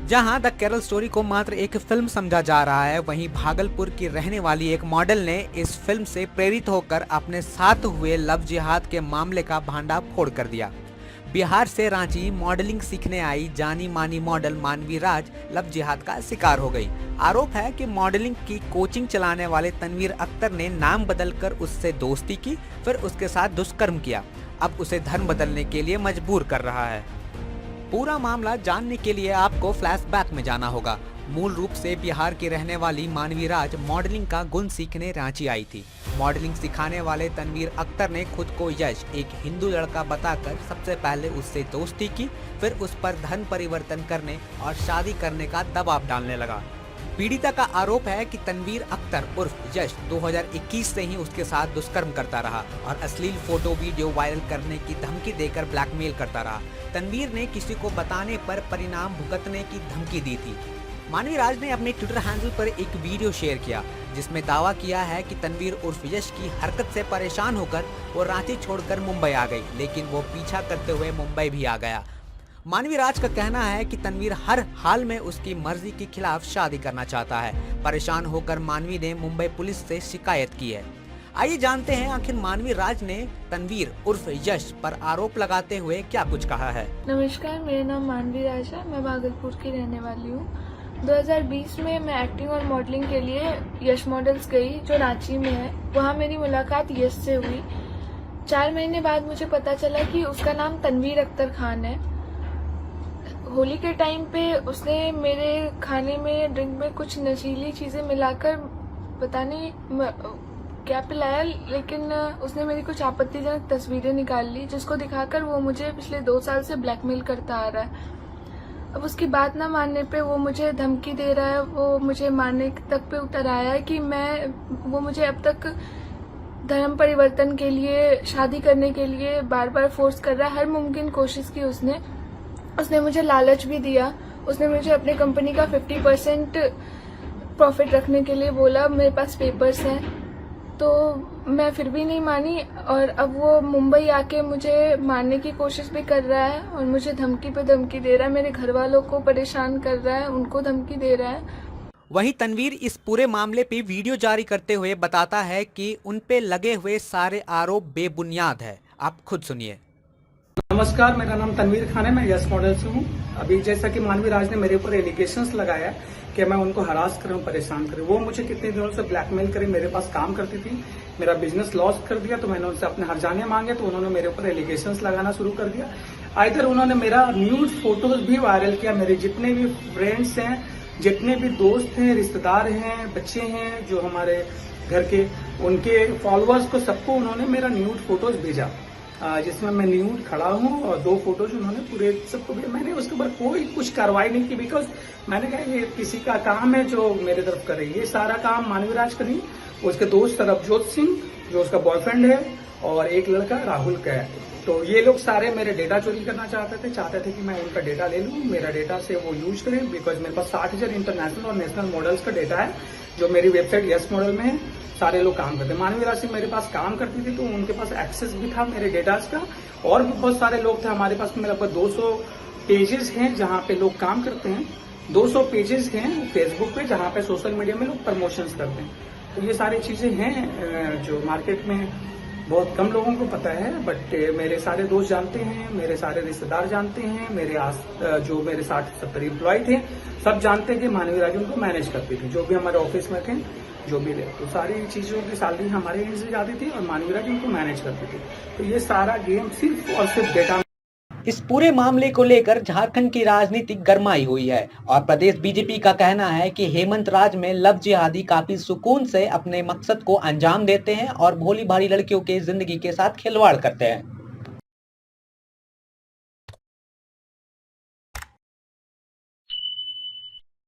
जहां the Kerala story को मात्र एक फिल्म समझा जा रहा है, वहीं भागलपुर की रहने वाली एक मॉडल ने इस फिल्म से प्रेरित होकर अपने साथ हुए लव जिहाद के मामले का भांडा फोड़ कर दिया। बिहार से रांची मॉडलिंग सीखने आई जानी मानी मॉडल मानवी राज लव जिहाद का शिकार हो गई। आरोप है कि मॉडलिंग की कोचिंग चलाने वाले तनवीर अख्तर ने नाम बदलकर उससे दोस्ती की, फिर उसके साथ दुष्कर्म किया। अब उसे धर्म बदलने के लिए मजबूर कर रहा है। पूरा मामला जानने के लिए आपको फ्लैशबैक में जाना होगा। मूल रूप से बिहार की रहने वाली मानवी राज मॉडलिंग का गुण सीखने रांची आई थी। मॉडलिंग सिखाने वाले तनवीर अख्तर ने खुद को यश एक हिंदू लड़का बताकर सबसे पहले उससे दोस्ती की, फिर उस पर धर्म परिवर्तन करने और शादी करने का दबाव डालने लगा। पीड़िता का आरोप है कि तनवीर अख्तर उर्फ यश 2021 से ही उसके साथ दुष्कर्म करता रहा और अश्लील फोटो वीडियो वायरल करने की धमकी देकर ब्लैकमेल करता रहा। तनवीर ने किसी को बताने पर परिणाम भुगतने की धमकी दी थी। मानवी राज ने अपने ट्विटर हैंडल पर एक वीडियो शेयर किया जिसमें दावा किया है कि तनवीर उर्फ यश की हरकत से परेशान होकर वो रांची छोड़कर मुंबई आ गई, लेकिन वो पीछा करते हुए मुंबई भी आ गया। मानवी राज का कहना है कि तनवीर हर हाल में उसकी मर्जी के खिलाफ शादी करना चाहता है। परेशान होकर मानवी ने मुंबई पुलिस से शिकायत की है। आइए जानते हैं आखिर मानवी राज ने तनवीर उर्फ यश पर आरोप लगाते हुए क्या कुछ कहा है। नमस्कार, मेरा नाम मानवी राज है। मैं भागलपुर की रहने वाली हूँ। 2020 में मैं एक्टिंग और मॉडलिंग के लिए यश मॉडल्स गई जो रांची में है। वहाँ मेरी मुलाकात यश से हुई। 4 महीने बाद मुझे पता चला कि उसका नाम तनवीर अख्तर खान है। होली के टाइम पे उसने मेरे खाने में ड्रिंक में कुछ नशीली चीजें मिलाकर पता नहीं क्या पिलाया, लेकिन उसने मेरी कुछ आपत्तिजनक तस्वीरें निकाल ली जिसको दिखाकर वो मुझे पिछले 2 साल से ब्लैकमेल करता आ रहा है। अब उसकी बात ना मानने पे वो मुझे धमकी दे रहा है, वो मुझे मारने तक पे उतर आया है कि वो मुझे अब तक धर्म परिवर्तन के लिए, शादी करने के लिए बार बार फोर्स कर रहा है। हर मुमकिन कोशिश की उसने मुझे लालच भी दिया। उसने मुझे अपने कंपनी का 50% प्रॉफिट रखने के लिए बोला। मेरे पास पेपर्स हैं, तो मैं फिर भी नहीं मानी और अब वो मुंबई आके मुझे मारने की कोशिश भी कर रहा है और मुझे धमकी पे धमकी दे रहा है। मेरे घर वालों को परेशान कर रहा है, उनको धमकी दे रहा है। वहीं तनवीर इस पूरे मामले पे वीडियो जारी करते हुए बताता है कि उन पे लगे हुए सारे आरोप बेबुनियाद है। आप खुद सुनिए। नमस्कार, मेरा नाम तनवीर खान है। मैं यस मॉडल से हूँ। अभी जैसा कि मानवी राज ने मेरे ऊपर एलिगेशंस लगाया कि मैं उनको हरास कर रहा हूँ, परेशान कर रहा हूँ। वो मुझे कितने दिनों से ब्लैकमेल करे, मेरे पास काम करती थी, मेरा बिजनेस लॉस कर दिया, तो मैंने उनसे अपने हर्जाने मांगे तो उन्होंने मेरे ऊपर एलिगेशंस लगाना शुरू कर दिया। आइदर उन्होंने मेरा न्यूड फोटोज भी वायरल किया, मेरे जितने भी फ्रेंड्स हैं, जितने भी दोस्त हैं, रिश्तेदार हैं, बच्चे हैं जो हमारे घर के, उनके फॉलोअर्स को सबको उन्होंने मेरा न्यूड फोटोज भेजा जिसमें मैं न्यूड खड़ा हूँ और 2 फोटोज उन्होंने पूरे सबको भेजा। मैंने उसके ऊपर कोई कुछ कार्रवाई नहीं की, बिकॉज मैंने कहा ये किसी का काम है जो मेरे तरफ करे। ये सारा काम मानवी राज का नहीं, उसके दोस्त सरबजोत सिंह जो उसका बॉयफ्रेंड है और एक लड़का राहुल का है। तो ये लोग सारे मेरे डेटा चोरी करना चाहते थे कि मैं उनका डेटा ले लूं, मेरा डेटा से वो यूज करें, बिकॉज मेरे पास 60,000 इंटरनेशनल और नेशनल मॉडल्स का डेटा है जो मेरी वेबसाइट यस मॉडल में है। सारे लोग काम करते हैं। मानवी राज सिंह मेरे पास काम करती थी तो उनके पास एक्सेस भी था मेरे डेटाज का, और भी बहुत सारे लोग थे हमारे पास। मेरे पास 200 पेजेस हैं जहां पे लोग काम करते हैं, 200 पेजेस हैं फेसबुक पे जहां पे सोशल मीडिया में लोग प्रमोशंस करते हैं। तो ये सारी चीजें हैं जो मार्केट में बहुत कम लोगों को पता है, बट मेरे सारे दोस्त जानते हैं, मेरे सारे रिश्तेदार जानते हैं, जो मेरे 60-70 एम्प्लॉय थे सब जानते हैं कि मानवी राज उनको मैनेज करती थी। जो भी हमारे ऑफिस में थे, जो भी थे, तो सारी चीजों की सैलरी हमारे एंड से जाती थी और मानवी राज उनको मैनेज करती थी। तो ये सारा गेम सिर्फ और सिर्फ डेटा। इस पूरे मामले को लेकर झारखंड की राजनीति गरमाई हुई है और प्रदेश बीजेपी का कहना है कि हेमंत राज में लव जिहादी काफी सुकून से अपने मकसद को अंजाम देते हैं और भोली भाली लड़कियों के जिंदगी के साथ खिलवाड़ करते हैं।